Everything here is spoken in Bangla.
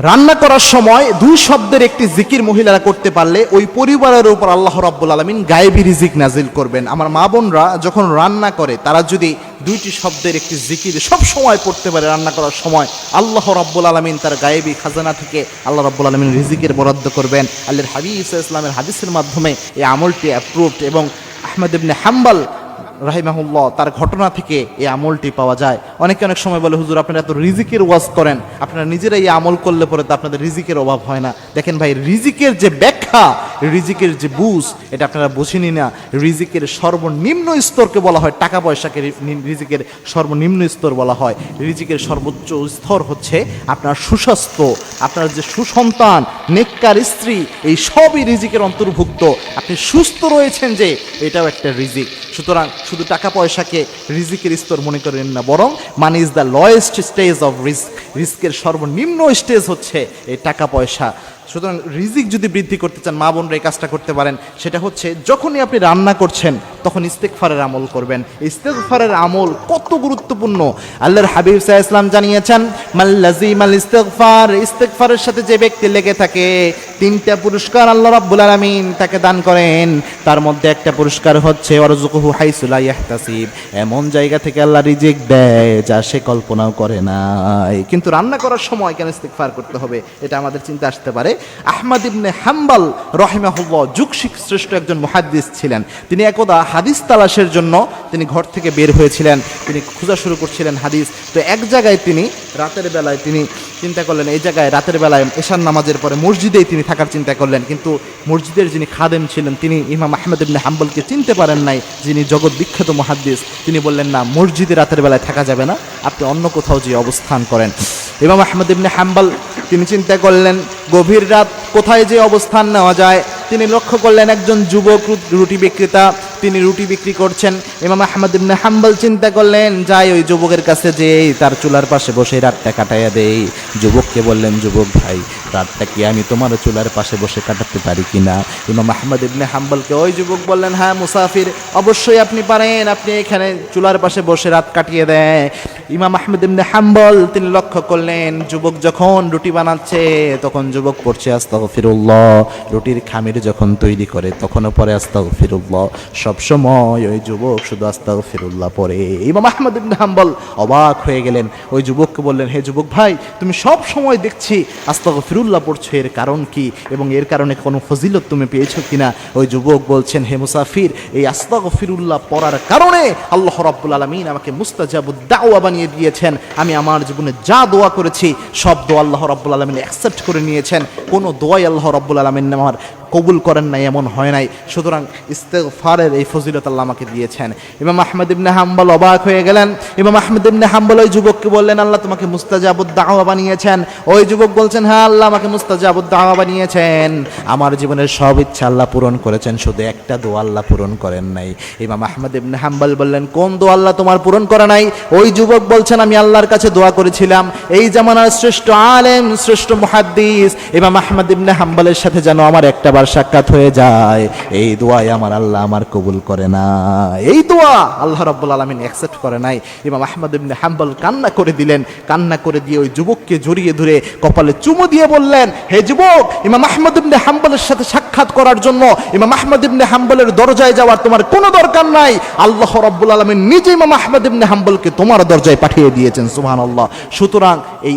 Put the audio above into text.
রান্না করার সময় দুই শব্দের একটি জিকির মহিলারা করতে পারলে ওই পরিবারের উপর আল্লাহ রাব্বুল আলামিন গায়েবী রিজিক নাজিল করবেন। আমার মা বোনরা যখন রান্না করে তারা যদি দুইটি শব্দের একটি জিকির সব সময় পড়তে পারে রান্না করার সময়, আল্লাহ রাব্বুল আলামিন তার গায়েবী খাজানা থেকে আল্লাহ রাব্বুল আলামিন রিজিকের বরাদ্দ করবেন। আল্লাহর হাবিব সাল্লাল্লাহু আলাইহি ওয়াসাল্লামের হাদিসের মাধ্যমে এই আমলটি অ্যাপ্রুভড এবং আহমদ ইবনে হাম্বল রাহিমাহুল্লাহ তার ঘটনা থেকে এই আমলটি পাওয়া যায়। অনেকে অনেক সময় বলে, হুজুর আপনারা এত রিজিকের ওয়াজ করেন, আপনারা নিজেরাই এই আমল করলে পরে তো আপনাদের রিজিকের অভাব হয় না। দেখেন ভাই, রিজিকের যে ব্যাখ্যা, রিজিকের যে বুঝ, এটা আপনারা বুঝেনি না। রিজিকের সর্বনিম্ন স্তরকে বলা হয় টাকা পয়সাকে রিজিকের সর্বনিম্ন স্তর বলা হয়। রিজিকের সর্বোচ্চ স্তর হচ্ছে আপনার সুস্বাস্থ্য, আপনার যে সুসন্তান, নেককার স্ত্রী, এই সবই রিজিকের অন্তর্ভুক্ত। আপনি সুস্থ রয়েছেন যে, এটাও একটা রিজিক। সুতরাং শুধু টাকা পয়সাকে রিজিকের স্তর মনে করেন না, বরং money is the lowest stage of risk. রিস্কের সর্বনিম্ন স্টেজ হচ্ছে এই টাকা পয়সা। সুতরাং রিজিক যদি বৃদ্ধি করতে চান, মা বোনরা এই কাজটা করতে পারেন। সেটা হচ্ছে যখনই আপনি রান্না করছেন তখন ইস্তেগফারের আমল করবেন। ইস্তেগফারের আমল কত গুরুত্বপূর্ণ আল্লাহর হাবিব সাল্লাল্লাহু আলাইহি ওয়াসাল্লাম জানিয়েছেন, মাল্লাজিমাল ইস্তেগফার, ইস্তেগফারের সাথে যে ব্যক্তি লেগে থাকে তিনটা পুরস্কার আল্লাহ রাব্বুল আলামিন তাকে দান করেন। তার মধ্যে একটা পুরস্কার হচ্ছে ওয়ারযুকুহু হাইসু লা ইয়াহতাসিব, এমন জায়গা থেকে আল্লাহ রিজিক দেয় যা সে কল্পনাও করে নাই। কিন্তু রান্না করার সময় কেন ইস্তেগফার করতে হবে, এটা আমাদের চিন্তা আসতে পারে। আহমদ ইবনে হাম্বল রাহিমাহুল্লাহ যুগ শ্রেষ্ঠ একজন মুহাদ্দিস ছিলেন। তিনি একদা হাদিস তালাশের জন্য তিনি ঘর থেকে বের হয়েছিলেন, তিনি খোঁজা শুরু করছিলেন হাদিস। তো এক জায়গায় তিনি রাতের বেলায় তিনি চিন্তা করলেন, এই জায়গায় রাতের বেলায় এশার নামাজের পরে মসজিদেই তিনি থাকার চিন্তা করলেন। কিন্তু মসজিদের যিনি খাদেম ছিলেন তিনি ইমাম আহমদ ইবনে হাম্বলকে চিনতে পারেন নাই, যিনি জগৎ বিখ্যাত মুহাদ্দিস। তিনি বললেন, না, মসজিদে রাতের বেলায় থাকা যাবে না, আপনি অন্য কোথাও যে অবস্থান করেন। ইমাম আহমদ ইবনে হাম্বল তিনি চিন্তা করলেন, গভীর রাত কোথায় যে অবস্থান নেওয়া যায়। তিনি লক্ষ্য করলেন একজন যুবক রুটি বিক্রেতা, তিনি রুটি বিক্রি করছেন। ইমাম আহমদ ইবনে হাম্বল চিন্তা করলেন, যাই ওই যুবকের কাছে যেই তার চুলার পাশে বসে রাতটা কাটাইয়া দেই। যুবককে বললেন, যুবক ভাই, রাতটা কি আমি তোমার চুলার পাশে বসে কাটাতে পারি কিনা? ইমাম আহমদ ইবনে হাম্বলকে ওই যুবক বললেন, হ্যাঁ মুসাফির, অবশ্যই আপনি পারেন, আপনি এখানে চুলার পাশে বসে রাত কাটিয়ে দেয়। ইমাম আহমদ ইবনে হাম্বল তিনি লক্ষ্য করলেন, যুবক যখন রুটি বানাচ্ছে তখন যুবক পড়ছে আস্তাগফিরুল্লাহ, রুটির খামির যখন তৈরি করে তখনও পরে আস্তাগফিরুল্লাহ। সব সময় ওই যুবক শুধু আস্তাগফিরুল্লাহ পড়ে। ইমাম আহমদ ইবনে হাম্বল অবাক হয়ে গেলেন। ওই যুবককে বললেন, হে যুবক ভাই, তুমি সব সময় দেখছি আস্তাগফিরুল্লাহ পড়ছো, এর কারণ কি এবং এর কারণে কোনো ফজিলত তুমি পেয়েছো কিনা? ওই যুবক বলছেন, হে মুসাফির, এই আস্তাগফিরুল্লাহ পড়ার কারণে আল্লাহ রাব্বুল আলামিন আমাকে মুস্তাজাবুদ দাওয়া বানিয়ে দিয়েছেন। আমি আমার জীবনে যা দোয়া করেছি সব দোয়া আল্লাহ রাব্বুল আলামিন অ্যাকসেপ্ট করে নিয়েছেন। কোনো দোয়াই আল্লাহ রাব্বুল আলামিন আমার কবুল করেন নাই, এমন হয় নাই। সুতরাং ইস্তেগফারের এই ফজিলত আল্লাহ আমাকে দিয়েছেন। ইমাম আহমদ ইবনে হাম্বল অবাক হয়ে গেলেন। ইমাম আহমদ ইবনে হাম্বল ওই যুবককে বললেন, আল্লাহ তোমাকে মুস্তাজাবুদ দাওয়া বানিয়েছেন। ওই যুবক বলছেন, হ্যাঁ, আল্লাহ আমাকে মুস্তাজাবুদ দাওয়া বানিয়েছেন। আমার জীবনের সব ইচ্ছা আল্লাহ পূরণ করেছেন, শুধু একটা দোয়া আল্লাহ পূরণ করেন নাই। ইমাম আহমদ ইবনে হাম্বল বললেন, কোন দোয়া আল্লাহ তোমার পূরণ করে নাই? ওই যুবক বলছেন, আমি আল্লাহর কাছে দোয়া করেছিলাম এই জামানার শ্রেষ্ঠ আলেম, শ্রেষ্ঠ মুহাদ্দিস ইমাম আহমদ ইবনে হাম্বলের সাথে যেন আমার একটা সাক্ষাৎ হয়ে যায়। এই দোয়াই আমার আল্লাহ আমার কবুল করে না, এই দোয়া আল্লাহ রাব্বুল আলামিন অ্যাকসেপ্ট করে নাই। ইমাম আহমদ ইবনে হাম্বল কান্না করে দিলেন। কান্না করে দিয়ে ওই যুবককে জড়িয়ে ধরে কপালে চুমু দিয়ে বললেন, হে যুবক, ইমাম আহমদ ইবনে হাম্বলের সাথে সাক্ষাৎ করার জন্য ইমাম আহমদ ইবনে হাম্বলের দরজায় যাওয়ার তোমার কোনো দরকার নাই। আল্লাহ রাব্বুল আলামিন নিজে ইমাম আহমদ ইবনে হাম্বলকে তোমার দরজায় পাঠিয়ে দিয়েছেন। সুবহানাল্লাহ। সুতরাং এই